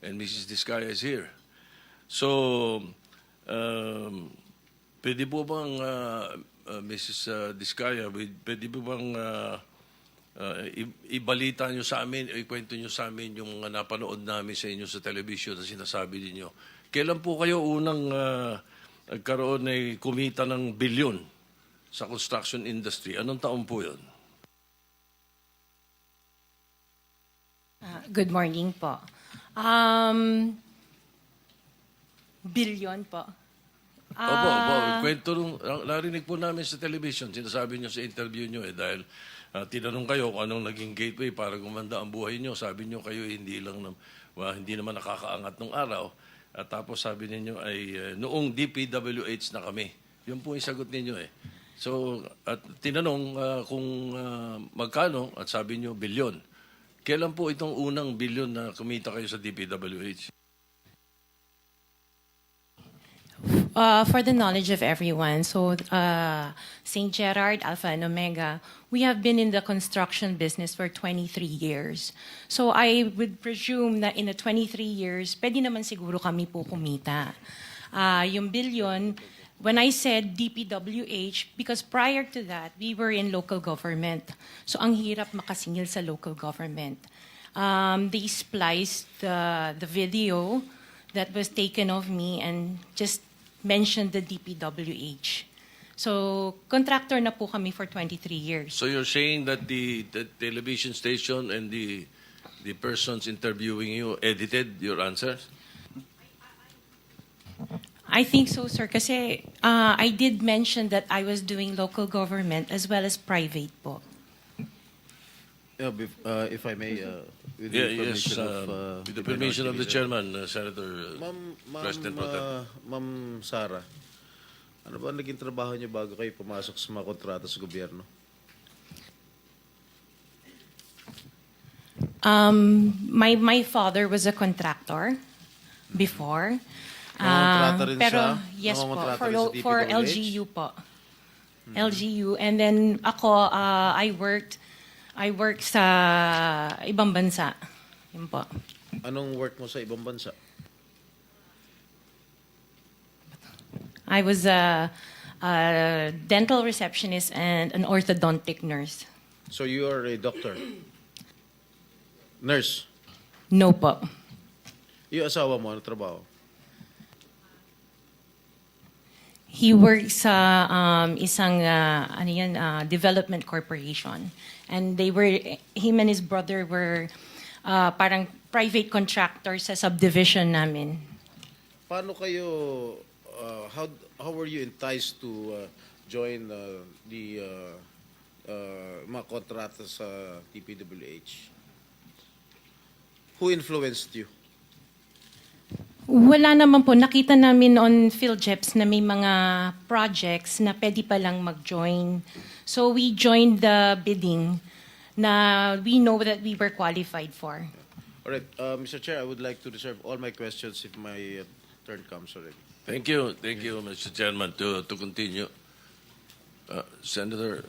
and Mrs. Diskaya is here. So, pwede po bang, Mrs. Diskaya, pwede po bang ibalita nyo sa amin, ikwento nyo sa amin yung mga napanood namin sa inyo sa television na sinasabi ninyo? Kailan po kayo unang nagkaroon ay kumita ng bilyon sa construction industry? Anong taon po yun? Good morning po. Billion po. Opo, kwento nung, narinig po namin sa television, sinasabi nyo sa interview nyo dahil tinanong kayo kung anong naging gateway para gumanda ang buhay nyo. Sabi nyo kayo hindi naman nakakaangat nung araw. At tapos sabi ninyo ay noong DPWH na kami. Yun po yung sagot ninyo eh. So, at tinanong kung magkano at sabi nyo bilyon. Kailan po itong unang bilyon na kumita kayo sa DPWH? For the knowledge of everyone, so St. Gerard, Alpha and Omega, we have been in the construction business for 23 years. So I would presume na in the 23 years, pwede naman siguro kami po kumita. Yung billion, when I said DPWH, because prior to that, we were in local government. So ang hirap makasingil sa local government. They spliced the video that was taken of me and just mentioned the DPWH. So, contractor na po kami for 23 years. So you're saying that the television station and the persons interviewing you edited your answers? I think so, sir, kasi I did mention that I was doing local government as well as private po. Yeah, if I may, with Yeah, the yes, permission of with the permission of the Minority chairman, Senator Leader. President Pro Tem. Ma'am Sara, ano ba naging trabaho niyo bago kayo pumasok sa mga kontrata sa gobyerno? My father was a contractor before. Nangongontrata rin Pero siya? yes po, Nangongontrata rin sa for DPWH? LGU po. LGU. And then ako, I worked sa ibang bansa. Yun po. Anong work mo sa ibang bansa? I was a dental receptionist and an orthodontic nurse. So you are a doctor? Nurse? No po. Yung asawa mo, ano trabaho? He works sa isang development corporation. And him and his brother were parang private contractors sa subdivision namin. Paano kayo, how were you enticed to join the mga kontrata sa TPWH? Who influenced you? Wala naman po. Nakita namin on PhilJeps na may mga projects na pwede palang mag-join. So we joined the bidding na we know that we were qualified for. All right, Mr. Chair, I would like to reserve all my questions if my turn comes already. Thank you, Mr. Chairman, to continue. Senator,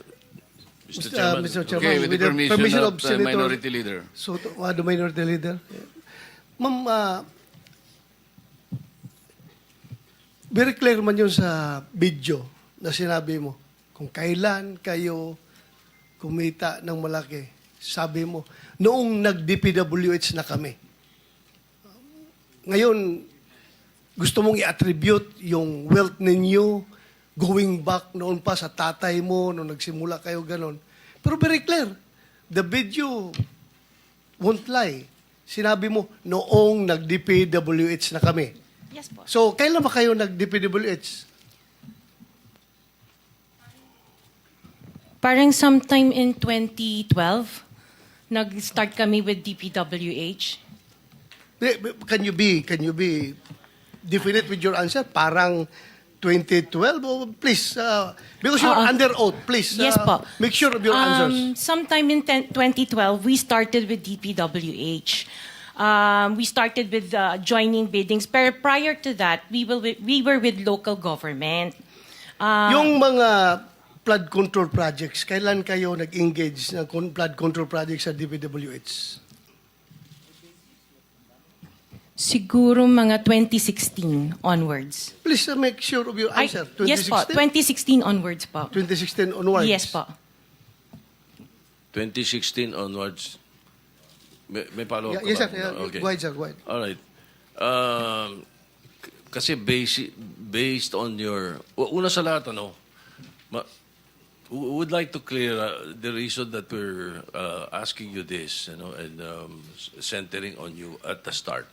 Mr. Chairman. Mr. Chairman, Okay, with the permission of the Senator Minority Leader. Soto, the Minority Leader. Ma'am, very clear man yun sa video na sinabi mo. Kung kailan kayo kumita ng malaki, sabi mo, noong nag-DPWH na kami. Ngayon, gusto mong i-attribute yung wealth ninyo going back noon pa sa tatay mo, noong nagsimula kayo ganon. Pero very clear, the video won't lie. Sinabi mo, noong nag-DPWH na kami. Yes po. So, kailan ba kayo nag-DPWH? Parang sometime in 2012, nag-start kami with DPWH. Can you be definite with your answer? Parang 2012? Oh, please, because you're under oath, please. Yes po. Make sure of your answers. Sometime in 2012, we started with DPWH. We started with joining biddings. Pero prior to that, we were with local government. Yung mga flood control projects, kailan kayo nag-engage ng flood control projects sa DPWH? Siguro mga 2016 onwards. Please make sure of your answer. Yes po, 2016 onwards po. 2016 onwards. Yes po. 2016 onwards. May follow-up Yes, ka sir. ba? Yeah, Okay. Go ahead, sir. Go ahead. All right. Kasi based on your... Una sa lahat, we would like to clear the reason that we're asking you this, and centering on you at the start.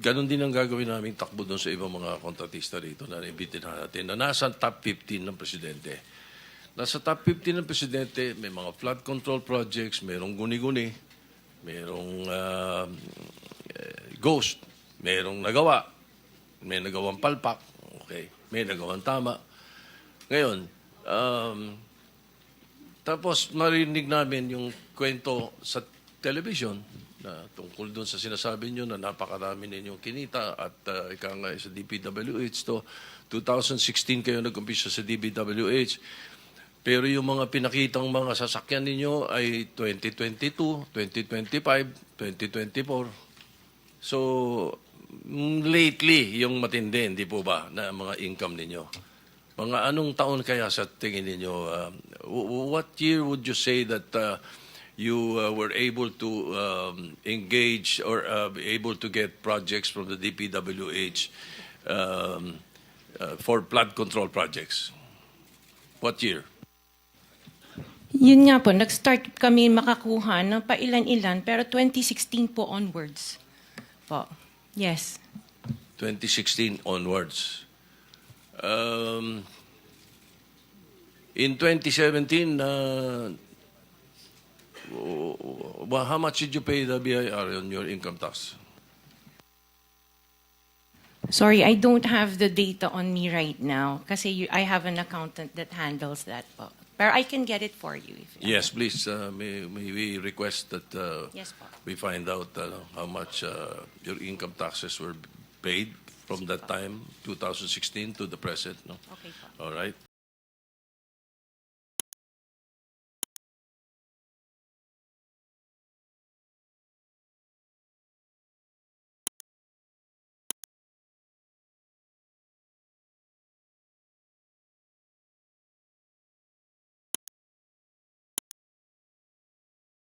Ganon din ang gagawin namin takbo doon sa ibang mga kontratista rito na naibitin natin na nasa top 15 ng presidente. Nasa top 15 ng presidente, may mga flood control projects, mayroong guni-guni, mayroong ghost, mayroong nagawa, may nagawang palpak, okay, may nagawang tama. Ngayon, tapos marinig namin yung kwento sa television na tungkol doon sa sinasabi nyo na napakarami ninyong kinita at ika nga sa DPWH to 2016 kayo nag-umpisa sa DPWH. Pero yung mga pinakitang mga sasakyan ninyo ay 2022, 2025, 2024. So, lately, yung matindi, hindi po ba, na mga income ninyo? Mga anong taon kaya sa tingin ninyo? What year would you say that you were able to engage or be able to get projects from the DPWH for flood control projects? What year? Yun nga po, nag-start kami makakuha ng pailan-ilan, pero 2016 po onwards. Po. Yes. 2016 onwards. In 2017, how much did you pay the BIR on your income tax? Sorry, I don't have the data on me right now kasi I have an accountant that handles that po. Pero I can get it for you. Yes, please. May we request that Yes po. we find out how much your income taxes were paid from that time, 2016 to the present. No? Okay po. All right.